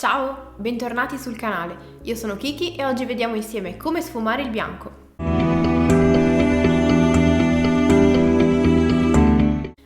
Ciao, bentornati sul canale. Io sono Kiki e oggi vediamo insieme come sfumare il bianco.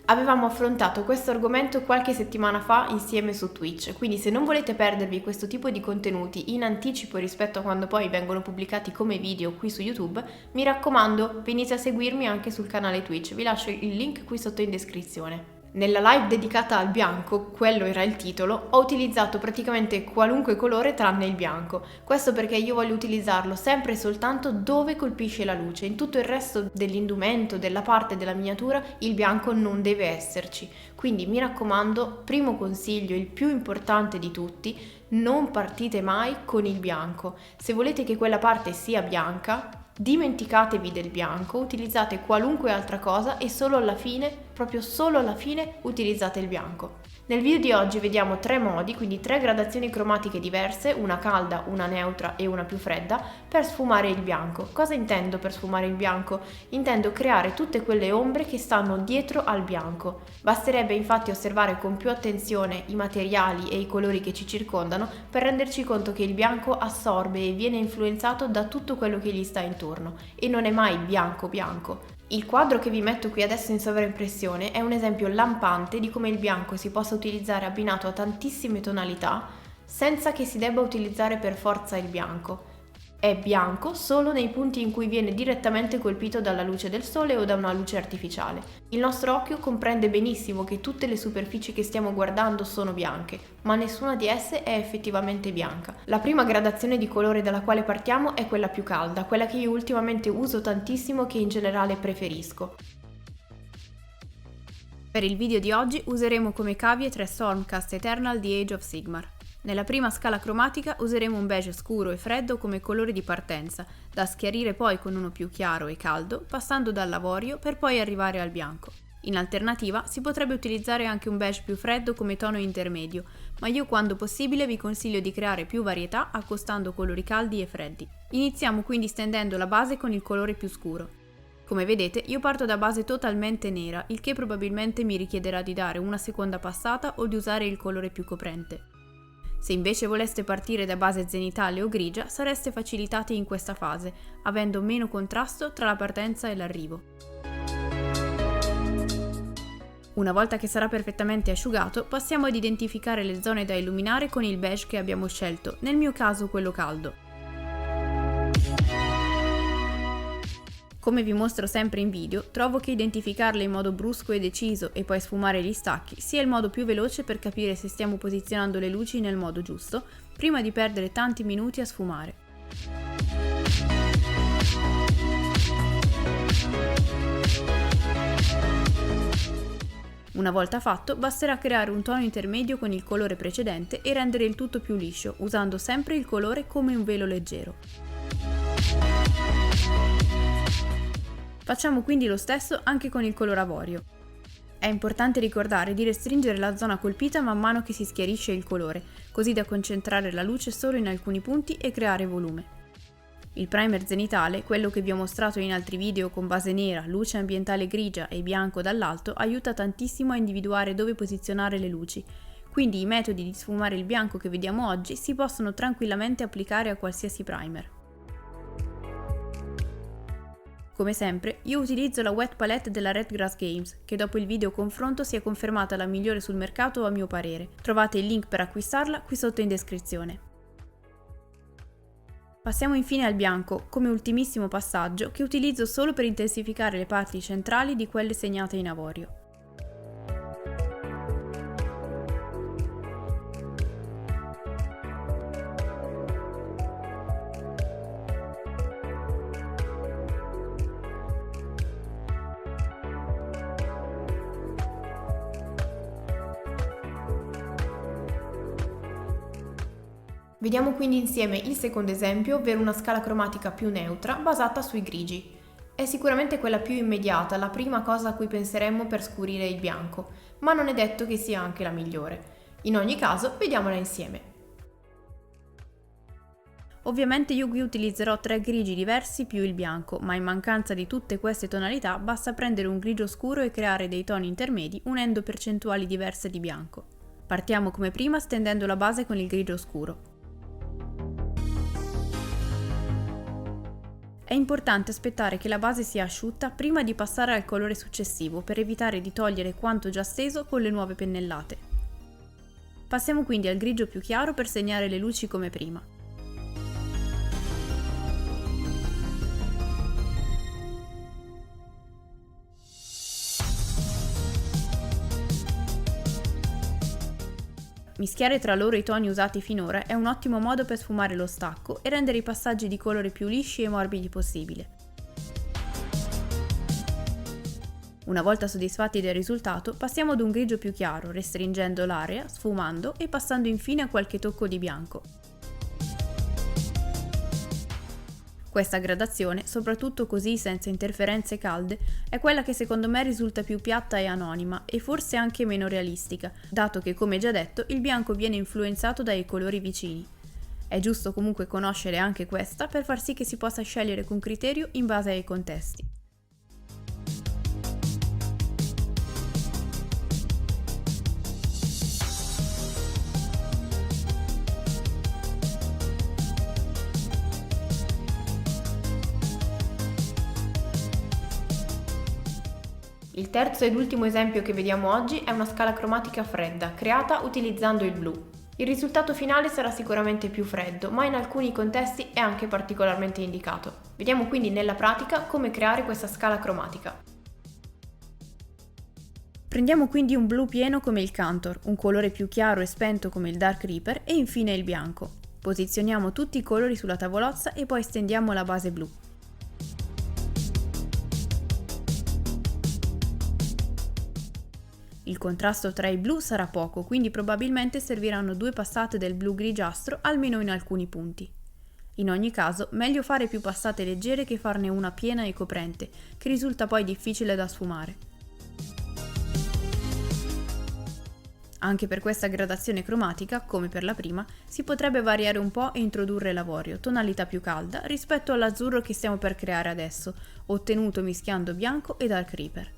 Avevamo affrontato questo argomento qualche settimana fa insieme su Twitch, quindi se non volete perdervi questo tipo di contenuti in anticipo rispetto a quando poi vengono pubblicati come video qui su YouTube, mi raccomando, venite a seguirmi anche sul canale Twitch, vi lascio il link qui sotto in descrizione. Nella live dedicata al bianco, quello era il titolo, ho utilizzato praticamente qualunque colore tranne il bianco. Questo perché io voglio utilizzarlo sempre e soltanto dove colpisce la luce. In tutto il resto dell'indumento, della parte della miniatura, il bianco non deve esserci. Quindi mi raccomando, primo consiglio, il più importante di tutti, non partite mai con il bianco. Se volete che quella parte sia bianca, dimenticatevi del bianco, utilizzate qualunque altra cosa e solo alla fine, proprio solo alla fine, utilizzate il bianco. Nel video di oggi vediamo 3 modi, quindi 3 gradazioni cromatiche diverse, una calda, una neutra e una più fredda, per sfumare il bianco. Cosa intendo per sfumare il bianco? Intendo creare tutte quelle ombre che stanno dietro al bianco. Basterebbe infatti osservare con più attenzione i materiali e i colori che ci circondano per renderci conto che il bianco assorbe e viene influenzato da tutto quello che gli sta intorno e non è mai bianco bianco. Il quadro che vi metto qui adesso in sovraimpressione è un esempio lampante di come il bianco si possa utilizzare abbinato a tantissime tonalità senza che si debba utilizzare per forza il bianco. È bianco solo nei punti in cui viene direttamente colpito dalla luce del sole o da una luce artificiale. Il nostro occhio comprende benissimo che tutte le superfici che stiamo guardando sono bianche, ma nessuna di esse è effettivamente bianca. La prima gradazione di colore dalla quale partiamo è quella più calda, quella che io ultimamente uso tantissimo e che in generale preferisco. Per il video di oggi useremo come cavie 3 Stormcast Eternal di Age of Sigmar. Nella prima scala cromatica useremo un beige scuro e freddo come colore di partenza, da schiarire poi con uno più chiaro e caldo, passando dall'avorio per poi arrivare al bianco. In alternativa si potrebbe utilizzare anche un beige più freddo come tono intermedio, ma io quando possibile vi consiglio di creare più varietà accostando colori caldi e freddi. Iniziamo quindi stendendo la base con il colore più scuro. Come vedete io parto da base totalmente nera, il che probabilmente mi richiederà di dare una seconda passata o di usare il colore più coprente. Se invece voleste partire da base zenitale o grigia, sareste facilitati in questa fase, avendo meno contrasto tra la partenza e l'arrivo. Una volta che sarà perfettamente asciugato, passiamo ad identificare le zone da illuminare con il beige che abbiamo scelto, nel mio caso quello caldo. Come vi mostro sempre in video, trovo che identificarle in modo brusco e deciso e poi sfumare gli stacchi sia il modo più veloce per capire se stiamo posizionando le luci nel modo giusto, prima di perdere tanti minuti a sfumare. Una volta fatto, basterà creare un tono intermedio con il colore precedente e rendere il tutto più liscio, usando sempre il colore come un velo leggero. Facciamo quindi lo stesso anche con il color avorio. È importante ricordare di restringere la zona colpita man mano che si schiarisce il colore, così da concentrare la luce solo in alcuni punti e creare volume. Il primer zenitale, quello che vi ho mostrato in altri video con base nera, luce ambientale grigia e bianco dall'alto, aiuta tantissimo a individuare dove posizionare le luci, quindi i metodi di sfumare il bianco che vediamo oggi si possono tranquillamente applicare a qualsiasi primer. Come sempre, io utilizzo la Wet Palette della Redgrass Games, che dopo il video confronto si è confermata la migliore sul mercato a mio parere. Trovate il link per acquistarla qui sotto in descrizione. Passiamo infine al bianco, come ultimissimo passaggio, che utilizzo solo per intensificare le parti centrali di quelle segnate in avorio. Vediamo quindi insieme il secondo esempio, ovvero una scala cromatica più neutra basata sui grigi. È sicuramente quella più immediata, la prima cosa a cui penseremmo per scurire il bianco, ma non è detto che sia anche la migliore. In ogni caso, vediamola insieme. Ovviamente io qui utilizzerò 3 grigi diversi più il bianco, ma in mancanza di tutte queste tonalità basta prendere un grigio scuro e creare dei toni intermedi unendo percentuali diverse di bianco. Partiamo come prima stendendo la base con il grigio scuro. È importante aspettare che la base sia asciutta prima di passare al colore successivo per evitare di togliere quanto già steso con le nuove pennellate. Passiamo quindi al grigio più chiaro per segnare le luci come prima. Mischiare tra loro i toni usati finora è un ottimo modo per sfumare lo stacco e rendere i passaggi di colore più lisci e morbidi possibile. Una volta soddisfatti del risultato, passiamo ad un grigio più chiaro, restringendo l'area, sfumando e passando infine a qualche tocco di bianco. Questa gradazione, soprattutto così senza interferenze calde, è quella che secondo me risulta più piatta e anonima e forse anche meno realistica, dato che, come già detto, il bianco viene influenzato dai colori vicini. È giusto comunque conoscere anche questa per far sì che si possa scegliere con criterio in base ai contesti. Il terzo ed ultimo esempio che vediamo oggi è una scala cromatica fredda, creata utilizzando il blu. Il risultato finale sarà sicuramente più freddo, ma in alcuni contesti è anche particolarmente indicato. Vediamo quindi nella pratica come creare questa scala cromatica. Prendiamo quindi un blu pieno come il Cantor, un colore più chiaro e spento come il Dark Reaper e infine il bianco. Posizioniamo tutti i colori sulla tavolozza e poi stendiamo la base blu. Il contrasto tra i blu sarà poco, quindi probabilmente serviranno 2 passate del blu grigiastro almeno in alcuni punti. In ogni caso, meglio fare più passate leggere che farne una piena e coprente, che risulta poi difficile da sfumare. Anche per questa gradazione cromatica, come per la prima, si potrebbe variare un po' e introdurre l'avorio, tonalità più calda, rispetto all'azzurro che stiamo per creare adesso, ottenuto mischiando bianco e Dark Reaper.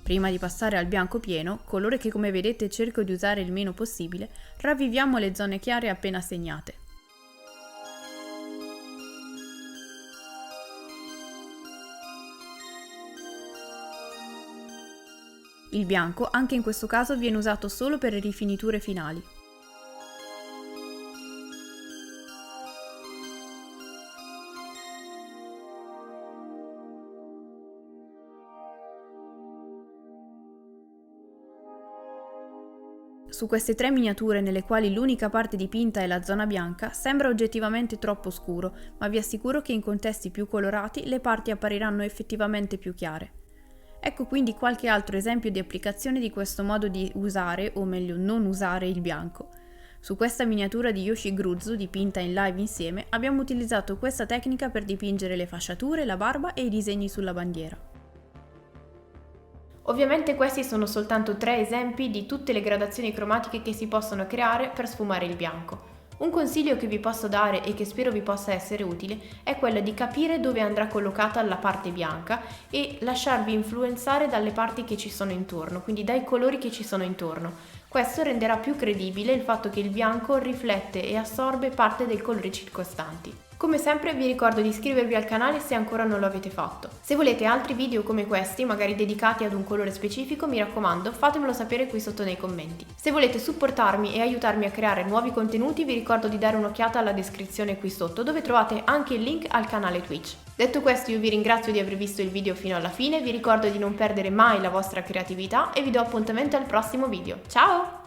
Prima di passare al bianco pieno, colore che come vedete cerco di usare il meno possibile, ravviviamo le zone chiare appena segnate. Il bianco anche in questo caso viene usato solo per le rifiniture finali. Su queste 3 miniature, nelle quali l'unica parte dipinta è la zona bianca, sembra oggettivamente troppo scuro, ma vi assicuro che in contesti più colorati le parti appariranno effettivamente più chiare. Ecco quindi qualche altro esempio di applicazione di questo modo di usare, o meglio non usare, il bianco. Su questa miniatura di Yoshi Gruzzo, dipinta in live insieme, abbiamo utilizzato questa tecnica per dipingere le fasciature, la barba e i disegni sulla bandiera. Ovviamente questi sono soltanto 3 esempi di tutte le gradazioni cromatiche che si possono creare per sfumare il bianco. Un consiglio che vi posso dare e che spero vi possa essere utile è quello di capire dove andrà collocata la parte bianca e lasciarvi influenzare dalle parti che ci sono intorno, quindi dai colori che ci sono intorno. Questo renderà più credibile il fatto che il bianco riflette e assorbe parte dei colori circostanti. Come sempre vi ricordo di iscrivervi al canale se ancora non lo avete fatto. Se volete altri video come questi, magari dedicati ad un colore specifico, mi raccomando, fatemelo sapere qui sotto nei commenti. Se volete supportarmi e aiutarmi a creare nuovi contenuti, vi ricordo di dare un'occhiata alla descrizione qui sotto, dove trovate anche il link al canale Twitch. Detto questo, io vi ringrazio di aver visto il video fino alla fine, vi ricordo di non perdere mai la vostra creatività e vi do appuntamento al prossimo video. Ciao!